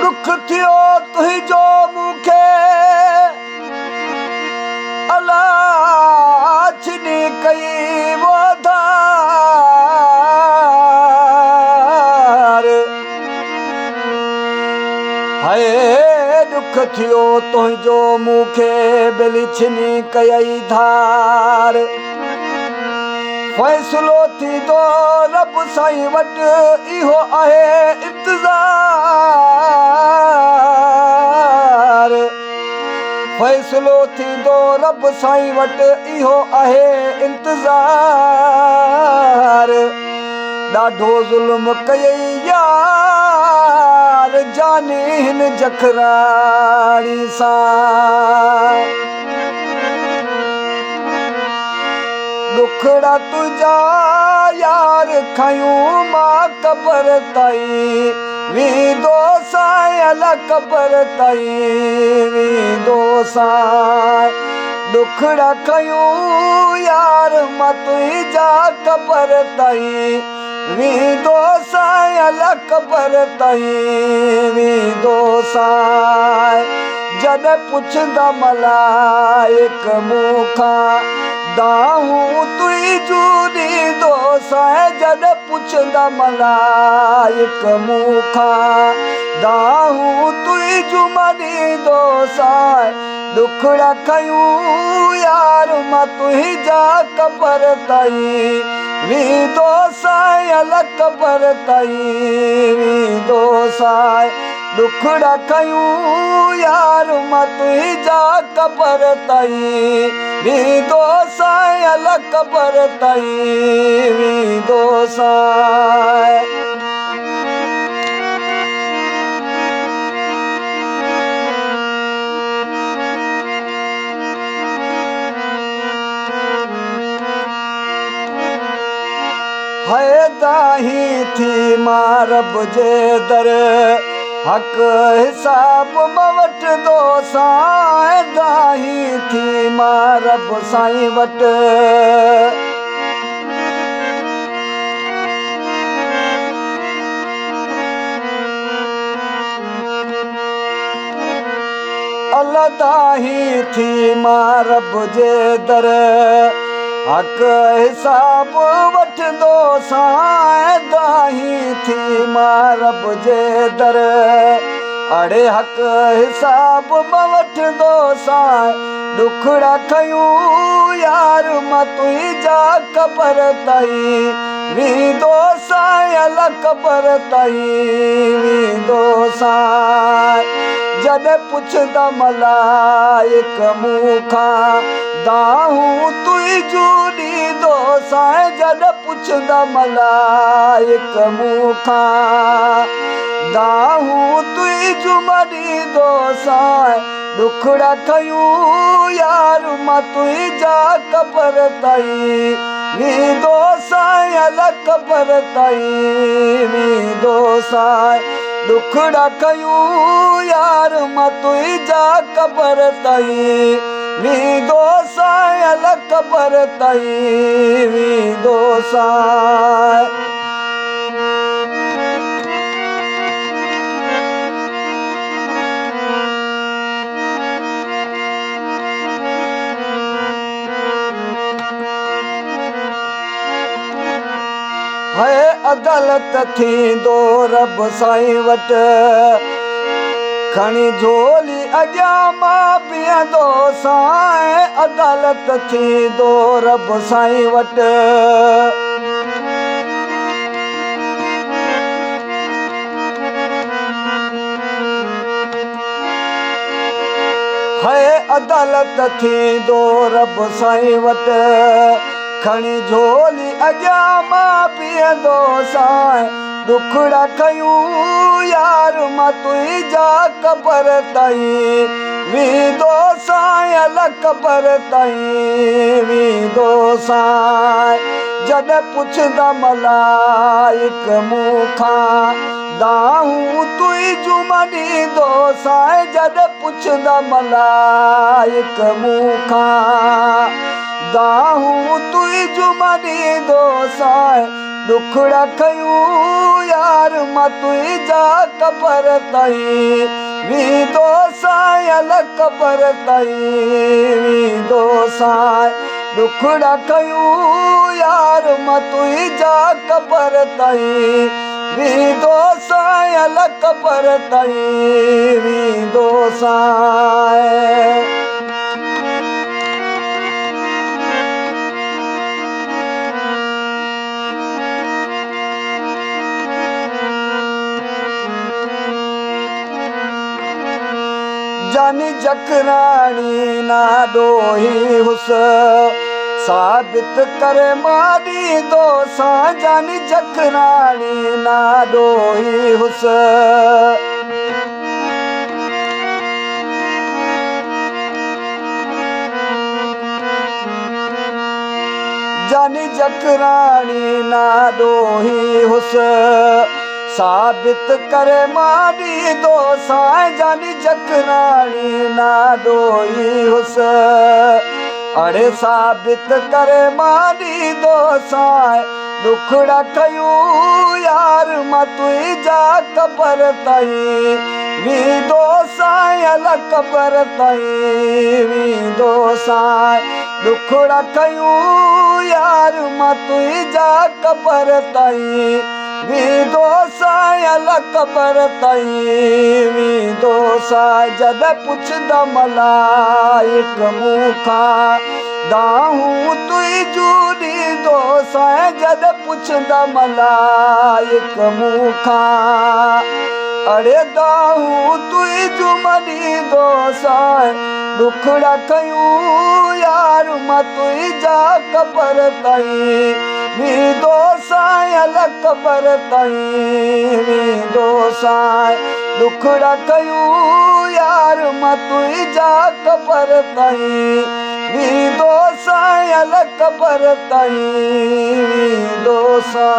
दुख थियो तुंहिंजो मूंखे अला छिनी कई वधार हाय दुख थियो तुंहिंजो मूंखे बिली छिनी कई धार फैसलो थींदो रब साईं वटि इहो आहे इंतज़ार फैसलो थींदो रब साईं वटि इहो आहे इंतज़ार ॾाढो ज़ुल्म कयई यार जानी हिन जखराणी सां दुखड़ा तुझा यार खयूं मां कबर ताईं वींदो सायल कबर ताईं वींदो सां दुखड़ा खयूं यार मां तुझा कबर ताईं वींदो सायल कबर ताईं वींदो सां जॾहिं पुछंदा मलाइक मूंखां दाहूं तुंहिंजूं ॾींदो साईं जॾहिं पुछंदा मलाइक मूंखां दाहूं तुंहिंजूं मां ॾींदो साईं दुखड़ा खयूं यार मां तुंहिंजा कबर ताईं वींदो साईं कबर ताईं वींदो साईं दुखड़ा खयूं यार मां तुंहिंजा कबर ताईं वींदो साईं कबर ताईं वींदो साईं हाय दाही थी मां रब जे दर हक़ हिसाब मां वठंदो साईं दाही थी मां रब साईं वटि अल्लाह दाही थी मां रब जे दर हक़ हिसाब वठंदो साईं दाही थी मां रब जे दर अड़े हक़ हिसाब मां वठंदो साईं दुखड़ा खयूं यार मां तुंहिंजा कबर ताईं वींदो साईं कबर ताईं वींदो साईं जॾहिं पुछंदा मलाइक मूंखां दाहूं तुंहिंजूं ॾींदो साईं जॾहिं पुछंदा मलाइक मूंखां दाहूं तुंहिंजूं मां ॾींदो साईं दुखड़ा खयूं यार मां तुंहिंजा कबर ताईं वींदो साईं कबर ताईं वींदो साईं दुखड़ा खयूं यार मां तुंहिंजा कबर ताईं वींदो साईं कबर ताईं वींदो साईं हाय अदालत थींदो रब साईं वटि खणी झोली अॻियां मां बीहंदो साईं अदालत थींदो रब साईं वटि हाय अदालत थींदो रब साईं वटि खणी झोली अॻियां मां बीहंदो साईं दुखड़ा खयूं यार मां तुंहिंजा कबर ताईं वींदो साईं कबर ताईं वींदो साईं जद पुछदा मलाइक मूंखां दाहूं तुई जुमनी दोसां जद पुछदा मलाइक मूंखां दाहूं तुई जुमनी दोसां दुखड़ा खयूं यार मां तुई जा कबर ताईं वी दोसां अल कबर ताईं वी दोसां दुखड़ा खयूं यार मां तुई जा कबर ताईं वी दोसां अल कबर ताईं वी दोसां जानी जकराणी ना डोही हुस साबित करे मारी दोसां जानी जकराणी ना डोही हुस जानी जकराणी ना डोही हुस साबित करे मारी दोसां जानी जकराणी ना डोही हुस अड़े साबित करे मारी दोसां दुखड़ा खयूं यार मां तुई जा कबर ताईं वी दोसां अल कबर ताईं वी दोसां दुखड़ा खयूं यार मां तुई जा कबर ताईं वी दोसां अल कबर ताईं वी दोसां जद पुछदा मलाइक मूंखां दाहूं तुई जूनी दोसां जद पुछदा मलाइक मूंखां अड़े दाहूं तुई जुमनी दोसां दुखड़ा खयूं यार मां तुई जा कबर ताईं वी दोसां अल कबर ताईं वी दोसां दुखड़ा खयूं यार मां तुई जा कबर ताईं वी दोसां अल कबर ताईं वी दोसां